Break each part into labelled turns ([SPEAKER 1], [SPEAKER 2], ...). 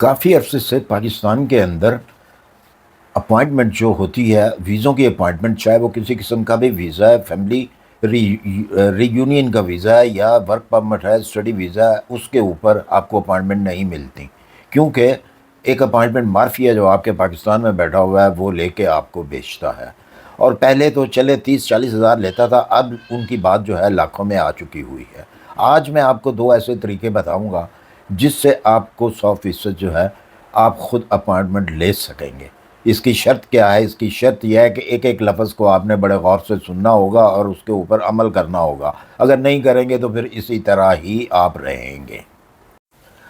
[SPEAKER 1] کافی عرصے سے پاکستان کے اندر اپوائنٹمنٹ جو ہوتی ہے، ویزوں کی اپوائنٹمنٹ، چاہے وہ کسی قسم کا بھی ویزا ہے، فیملی ری یونین کا ویزا ہے یا ورک پرمٹ ہے، اسٹڈی ویزا ہے، اس کے اوپر آپ کو اپوائنٹمنٹ نہیں ملتی، کیونکہ ایک اپوائنٹمنٹ مافیا جو آپ کے پاکستان میں بیٹھا ہوا ہے وہ لے کے آپ کو بیچتا ہے۔ اور پہلے تو چلے 30-40 ہزار لیتا تھا، اب ان کی بات جو ہے لاکھوں میں آ چکی ہوئی ہے۔ آج میں آپ کو دو ایسے طریقے بتاؤں گا جس سے آپ کو 100% جو ہے آپ خود اپوائنٹمنٹ لے سکیں گے۔ اس کی شرط کیا ہے؟ اس کی شرط یہ ہے کہ ایک ایک لفظ کو آپ نے بڑے غور سے سننا ہوگا اور اس کے اوپر عمل کرنا ہوگا۔ اگر نہیں کریں گے تو پھر اسی طرح ہی آپ رہیں گے۔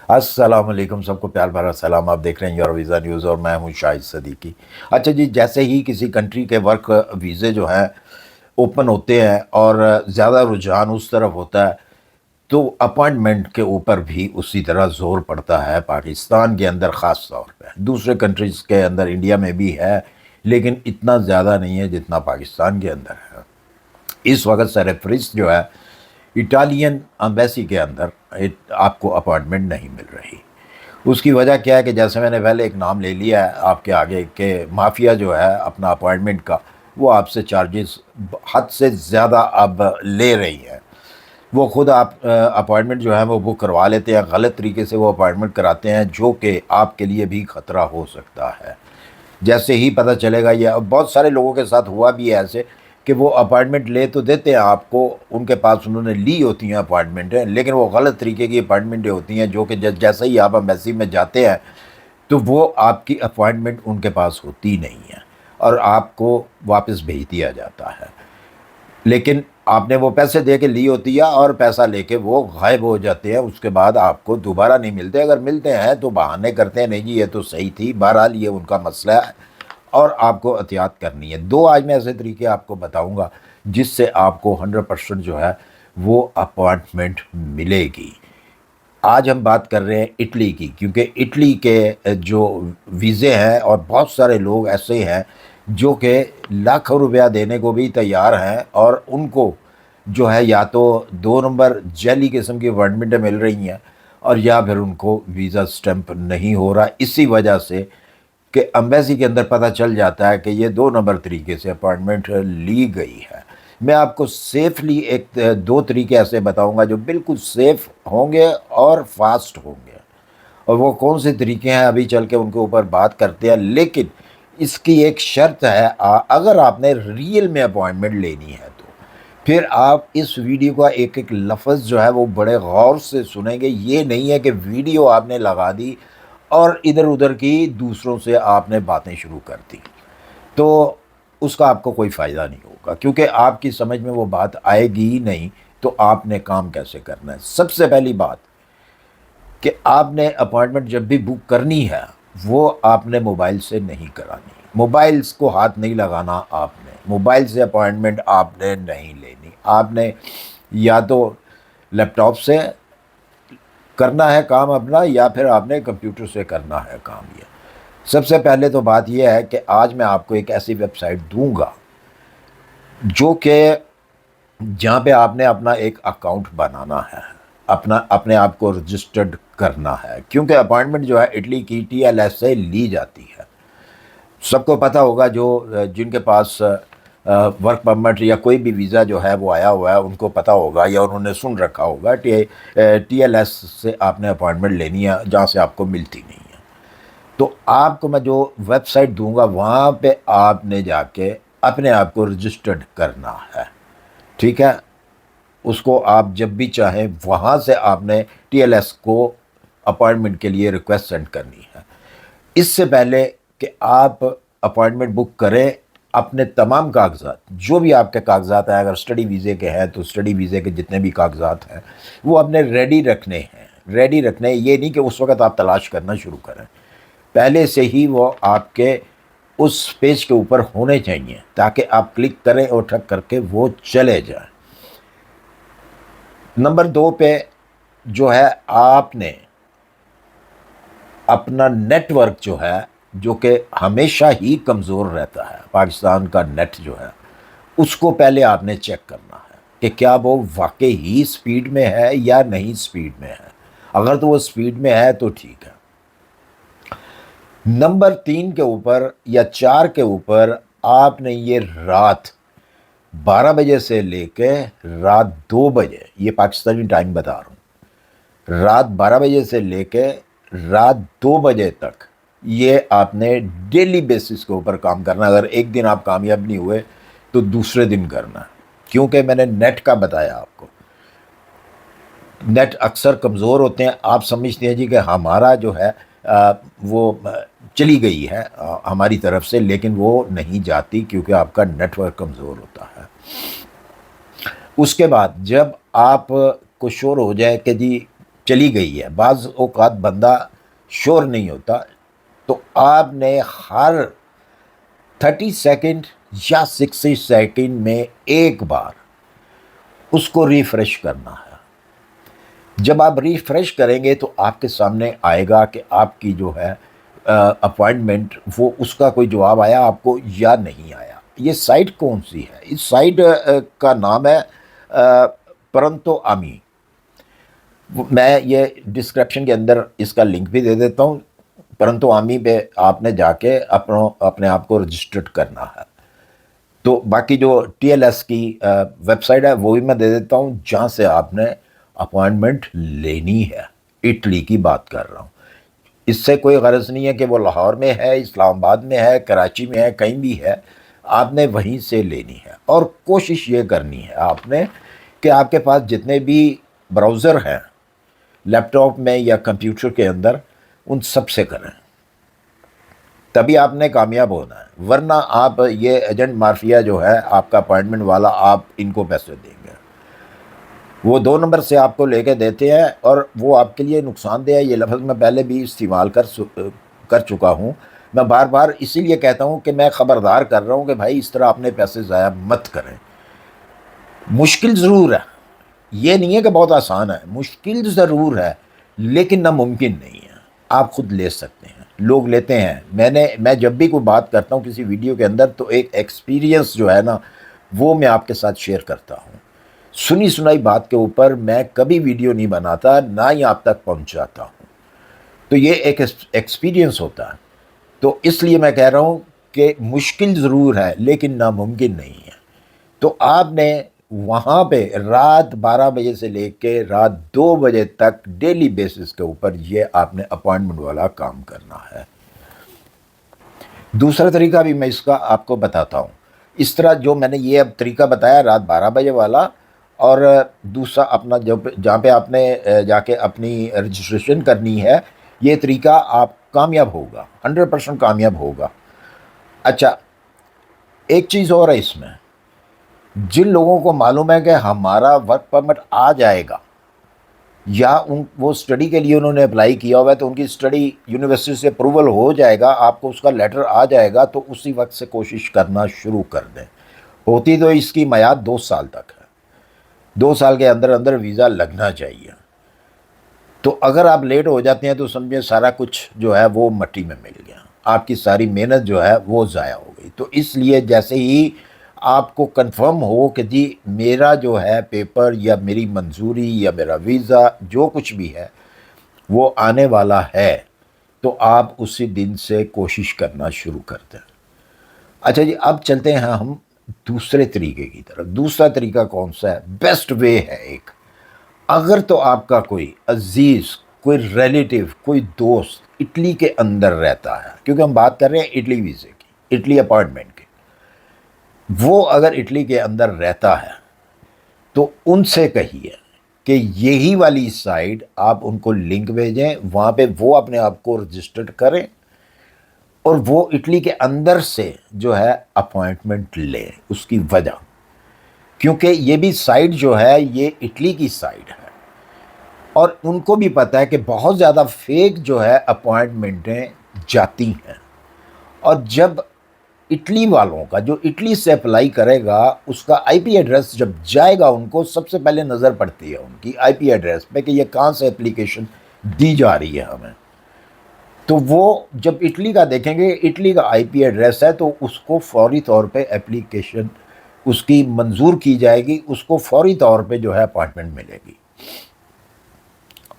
[SPEAKER 1] السلام علیکم، سب کو پیار بھرا سلام۔ آپ دیکھ رہے ہیں یور ویزا نیوز اور میں ہوں شاہد صدیقی۔ اچھا جی، جیسے ہی کسی کنٹری کے ورک ویزے جو ہیں اوپن ہوتے ہیں اور زیادہ رجحان اس طرف ہوتا ہے تو اپوائنٹمنٹ کے اوپر بھی اسی طرح زور پڑتا ہے پاکستان کے اندر، خاص طور پہ دوسرے کنٹریز کے اندر، انڈیا میں بھی ہے لیکن اتنا زیادہ نہیں ہے جتنا پاکستان کے اندر ہے۔ اس وقت سرفرست جو ہے اٹالین امبیسی کے اندر آپ کو اپوائنٹمنٹ نہیں مل رہی۔ اس کی وجہ کیا ہے کہ جیسے میں نے پہلے ایک نام لے لیا ہے آپ کے آگے کہ مافیا جو ہے اپنا اپوائنٹمنٹ کا وہ آپ سے چارجز حد سے زیادہ اب لے رہی ہے۔ وہ خود آپ اپوائنٹمنٹ جو ہے وہ بک کروا لیتے ہیں، غلط طریقے سے وہ اپوائنٹمنٹ کراتے ہیں جو کہ آپ کے لیے بھی خطرہ ہو سکتا ہے۔ جیسے ہی پتہ چلے گا، یہ بہت سارے لوگوں کے ساتھ ہوا بھی ہے ایسے کہ وہ اپوائنٹمنٹ لے تو دیتے ہیں آپ کو، ان کے پاس انہوں نے لی ہوتی ہیں اپوائنٹمنٹیں، لیکن وہ غلط طریقے کی اپوائنٹمنٹیں ہوتی ہیں جو کہ جیسے ہی آپ ایمبیسی میں جاتے ہیں تو وہ آپ کی اپوائنٹمنٹ ان کے پاس ہوتی نہیں ہے اور آپ کو واپس بھیج دیا جاتا ہے۔ لیکن آپ نے وہ پیسے دے کے لی ہوتی ہے اور پیسہ لے کے وہ غائب ہو جاتے ہیں، اس کے بعد آپ کو دوبارہ نہیں ملتے۔ اگر ملتے ہیں تو بہانے کرتے ہیں، نہیں جی یہ تو صحیح تھی، بہرحال یہ ان کا مسئلہ ہے اور آپ کو احتیاط کرنی ہے۔ دو آج میں ایسے طریقے آپ کو بتاؤں گا جس سے آپ کو 100% جو ہے وہ اپوائنٹمنٹ ملے گی۔ آج ہم بات کر رہے ہیں اٹلی کی، کیونکہ اٹلی کے جو ویزے ہیں اور بہت سارے لوگ ایسے ہیں جو کہ لاکھوں روپیہ دینے کو بھی تیار ہیں اور ان کو جو ہے یا تو 2 نمبر جعلی قسم کی اپوائنٹمنٹیں مل رہی ہیں اور یا پھر ان کو ویزا سٹیمپ نہیں ہو رہا، اسی وجہ سے کہ امبیسی کے اندر پتہ چل جاتا ہے کہ یہ 2 نمبر طریقے سے اپوائنٹمنٹ لی گئی ہے۔ میں آپ کو سیفلی ایک دو طریقے ایسے بتاؤں گا جو بالکل سیف ہوں گے اور فاسٹ ہوں گے، اور وہ کون سے طریقے ہیں ابھی چل کے ان کے اوپر بات کرتے ہیں۔ لیکن اس کی ایک شرط ہے، اگر آپ نے ریئل میں اپوائنٹمنٹ لینی ہے تو پھر آپ اس ویڈیو کا ایک ایک لفظ جو ہے وہ بڑے غور سے سنیں گے۔ یہ نہیں ہے کہ ویڈیو آپ نے لگا دی اور ادھر ادھر کی دوسروں سے آپ نے باتیں شروع کر دی تو اس کا آپ کو کوئی فائدہ نہیں ہوگا، کیونکہ آپ کی سمجھ میں وہ بات آئے گی ہی نہیں۔ تو آپ نے کام کیسے کرنا ہے؟ سب سے پہلی بات کہ آپ نے اپوائنٹمنٹ جب بھی بک کرنی ہے وہ آپ نے موبائل سے نہیں کرانی، موبائلز کو ہاتھ نہیں لگانا، آپ نے موبائل سے اپوائنٹمنٹ آپ نے نہیں لینی۔ آپ نے یا تو لیپ ٹاپ سے کرنا ہے کام اپنا یا پھر آپ نے کمپیوٹر سے کرنا ہے کام۔ یہ سب سے پہلے تو بات یہ ہے کہ آج میں آپ کو ایک ایسی ویب سائٹ دوں گا جو کہ جہاں پہ آپ نے اپنا ایک اکاؤنٹ بنانا ہے، اپنے آپ کو رجسٹرڈ کرنا ہے، کیونکہ اپوائنٹمنٹ جو ہے اٹلی کی TLS سے لی جاتی ہے۔ سب کو پتہ ہوگا جو جن کے پاس ورک پرمٹ یا کوئی بھی ویزا جو ہے وہ آیا ہوا ہے ان کو پتہ ہوگا یا انہوں نے سن رکھا ہوگا TLS سے آپ نے اپوائنٹمنٹ لینی ہے جہاں سے آپ کو ملتی نہیں ہے۔ تو آپ کو میں جو ویب سائٹ دوں گا وہاں پہ آپ نے جا کے اپنے آپ کو رجسٹرڈ کرنا ہے، ٹھیک ہے؟ اس کو آپ جب بھی چاہیں وہاں سے آپ نے TLS کو اپوائنٹمنٹ کے لیے ریکویسٹ سینڈ کرنی ہے۔ اس سے پہلے کہ آپ اپوائنٹمنٹ بک کریں، اپنے تمام کاغذات جو بھی آپ کے کاغذات ہیں، اگر اسٹڈی ویزے کے ہیں تو اسٹڈی ویزے کے جتنے بھی کاغذات ہیں وہ اپنے ریڈی رکھنے ہیں۔ ریڈی رکھنے، یہ نہیں کہ اس وقت آپ تلاش کرنا شروع کریں، پہلے سے ہی وہ آپ کے اس پیج کے اوپر ہونے چاہیے تاکہ آپ کلک کریں اور ٹھک کر کے وہ چلے جائیں۔ نمبر 2 پہ جو ہے آپ نے اپنا نیٹ ورک جو ہے جو کہ ہمیشہ ہی کمزور رہتا ہے، پاکستان کا نیٹ جو ہے اس کو پہلے آپ نے چیک کرنا ہے کہ کیا وہ واقعی ہی سپیڈ میں ہے یا نہیں سپیڈ میں ہے۔ اگر تو وہ سپیڈ میں ہے تو ٹھیک ہے، نمبر 3 کے اوپر یا 4 کے اوپر آپ نے یہ رات 12 بجے سے لے کے رات 2 بجے، یہ پاکستانی ٹائم بتا رہا ہوں، رات 12 بجے سے لے کے رات 2 بجے تک یہ آپ نے ڈیلی بیسس کے اوپر کام کرنا. اگر ایک دن آپ کامیاب نہیں ہوئے تو دوسرے دن کرنا، کیونکہ میں نے نیٹ کا بتایا آپ کو. نیٹ اکثر کمزور ہوتے ہیں. آپ سمجھتے ہیں جی کہ ہمارا جو ہے وہ چلی گئی ہے ہماری طرف سے، لیکن وہ نہیں جاتی کیونکہ آپ کا نیٹ ورک کمزور ہوتا ہے. اس کے بعد جب آپ کو شور ہو جائے کہ جی چلی گئی ہے، بعض اوقات بندہ شور نہیں ہوتا، تو آپ نے ہر 30 سیکنڈ یا 60 سیکنڈ میں ایک بار اس کو ریفریش کرنا ہے. جب آپ ریفریش کریں گے تو آپ کے سامنے آئے گا کہ آپ کی جو ہے اپوائنٹمنٹ، وہ اس کا کوئی جواب آیا آپ کو یا نہیں آیا. یہ سائٹ کون سی ہے؟ اس سائٹ کا نام ہے پرنتو آمی. میں یہ ڈسکرپشن کے اندر اس کا لنک بھی دے دیتا ہوں. پرنتو آمی پہ آپ نے جا کے اپنے آپ کو رجسٹرڈ کرنا ہے. تو باقی جو ٹی ایل ایس کی ویب سائٹ ہے وہ بھی میں دے دیتا ہوں، جہاں سے آپ نے اپوائنٹمنٹ لینی ہے. اٹلی کی بات کر رہا ہوں. اس سے کوئی غرض نہیں ہے کہ وہ لاہور میں ہے، اسلام آباد میں ہے، کراچی میں ہے، کہیں بھی ہے، آپ نے وہیں سے لینی ہے. اور کوشش یہ کرنی ہے آپ نے کہ آپ کے پاس جتنے بھی براؤزر ہیں لیپ ٹاپ میں یا کمپیوٹر کے اندر، ان سب سے کریں، تبھی آپ نے کامیاب ہونا ہے. ورنہ آپ یہ ایجنٹ مافیا جو ہے آپ کا اپوائنٹمنٹ والا، آپ ان کو پیسے دیں گے، وہ 2 نمبر سے آپ کو لے کے دیتے ہیں اور وہ آپ کے لیے نقصان دہ ہے. یہ لفظ میں پہلے بھی استعمال کر چکا ہوں. میں بار بار اسی لیے کہتا ہوں کہ میں خبردار کر رہا ہوں کہ بھائی اس طرح اپنے پیسے ضائع مت کریں. مشکل ضرور ہے، یہ نہیں ہے کہ بہت آسان ہے، مشکل ضرور ہے لیکن ناممکن نہیں ہے. آپ خود لے سکتے ہیں، لوگ لیتے ہیں. میں جب بھی کوئی بات کرتا ہوں کسی ویڈیو کے اندر تو ایک ایکسپیرینس جو ہے نا وہ میں آپ کے ساتھ شیئر کرتا ہوں. سنی سنائی بات کے اوپر میں کبھی ویڈیو نہیں بناتا، نہ ہی آپ تک پہنچاتا ہوں. تو یہ ایک ایکسپیرینس ہوتا ہے. تو اس لیے میں کہہ رہا ہوں کہ مشکل ضرور ہے لیکن ناممکن نہیں ہے. تو آپ نے وہاں پہ رات 12 بجے سے لے کے رات 2 بجے تک ڈیلی بیسس کے اوپر یہ آپ نے اپوائنٹمنٹ والا کام کرنا ہے. دوسرا طریقہ بھی میں اس کا آپ کو بتاتا ہوں. اس طرح جو میں نے یہ اب طریقہ بتایا رات 12 بجے والا، اور دوسرا اپنا جہاں پہ آپ نے جا کے اپنی رجسٹریشن کرنی ہے، یہ طریقہ آپ کامیاب ہوگا، 100% کامیاب ہوگا. اچھا، ایک چیز اور ہے اس میں. جن لوگوں کو معلوم ہے کہ ہمارا ورک پرمٹ آ جائے گا، یا وہ اسٹڈی کے لیے انہوں نے اپلائی کیا ہوا ہے تو ان کی اسٹڈی یونیورسٹی سے اپروول ہو جائے گا، آپ کو اس کا لیٹر آ جائے گا، تو اسی وقت سے کوشش کرنا شروع کر دیں. ہوتی تو اس کی میعاد 2 سال تک ہے، 2 سال کے اندر اندر ویزا لگنا چاہیے. تو اگر آپ لیٹ ہو جاتے ہیں تو سمجھیں سارا کچھ جو ہے وہ مٹی میں مل گیا، آپ کی ساری محنت جو ہے وہ ضائع ہو گئی. تو اس لیے جیسے ہی آپ کو کنفرم ہو کہ جی میرا جو ہے پیپر یا میری منظوری یا میرا ویزا جو کچھ بھی ہے وہ آنے والا ہے، تو آپ اسی دن سے کوشش کرنا شروع کر دیں. اچھا جی، اب چلتے ہیں ہم دوسرے طریقے کی طرف. دوسرا طریقہ کون سا ہے؟ بیسٹ وے ہے ایک. اگر تو آپ کا کوئی عزیز، کوئی ریلیٹیو، کوئی دوست اٹلی کے اندر رہتا ہے، کیونکہ ہم بات کر رہے ہیں اٹلی ویزے کی، اٹلی اپائنٹمنٹ کی، وہ اگر اٹلی کے اندر رہتا ہے تو ان سے کہیے کہ یہی والی سائٹ آپ ان کو لنک بھیجیں، وہاں پہ وہ اپنے آپ کو رجسٹرڈ کریں اور وہ اٹلی کے اندر سے جو ہے اپوائنٹمنٹ لیں. اس کی وجہ کیونکہ یہ بھی سائٹ جو ہے یہ اٹلی کی سائٹ ہے، اور ان کو بھی پتہ ہے کہ بہت زیادہ فیک جو ہے اپوائنٹمنٹیں جاتی ہیں. اور جب اٹلی والوں کا جو اٹلی سے اپلائی کرے گا، اس کا آئی پی ایڈریس جب جائے گا، ان کو سب سے پہلے نظر پڑتی ہے ان کی آئی پی ایڈریس پہ کہ یہ کہاں سے اپلیکیشن دی جا رہی ہے ہمیں. تو وہ جب اٹلی کا دیکھیں گے، اٹلی کا آئی پی ایڈریس ہے، تو اس کو فوری طور پہ اپلیکیشن اس کی منظور کی جائے گی، اس کو فوری طور پہ جو ہے اپائنٹمنٹ ملے گی.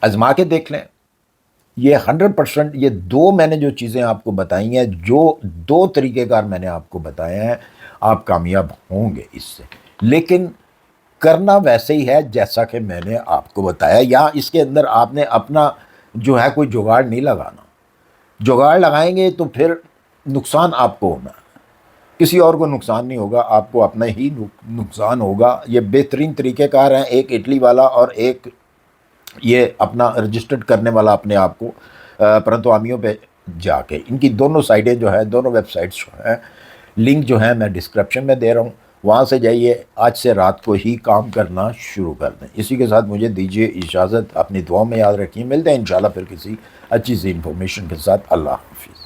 [SPEAKER 1] آزما کے دیکھ لیں. یہ 100%، یہ دو میں نے جو چیزیں آپ کو بتائی ہیں، جو دو طریقہ کار میں نے آپ کو بتائے ہیں، آپ کامیاب ہوں گے اس سے، لیکن کرنا ویسے ہی ہے جیسا کہ میں نے آپ کو بتایا، یا اس کے اندر آپ نے اپنا جو ہے کوئی جگاڑ نہیں لگانا. جگاڑ لگائیں گے تو پھر نقصان آپ کو ہونا ہے، کسی اور کو نقصان نہیں ہوگا، آپ کو اپنا ہی نقصان ہوگا. یہ بہترین طریقہ کار ہیں، ایک اٹلی والا اور ایک یہ اپنا رجسٹرڈ کرنے والا اپنے آپ کو پرنتوامیوں پہ جا کے. ان کی دونوں سائٹیں جو ہیں، دونوں ویب سائٹس جو ہیں، لنک جو ہیں میں ڈسکرپشن میں دے رہا ہوں، وہاں سے جائیے، آج سے رات کو ہی کام کرنا شروع کر دیں. اسی کے ساتھ مجھے دیجیے اجازت، اپنی دعاؤں میں یاد رکھیے، ملتے ہیں انشاءاللہ پھر کسی اچھی سی انفارمیشن کے ساتھ. اللہ حافظ.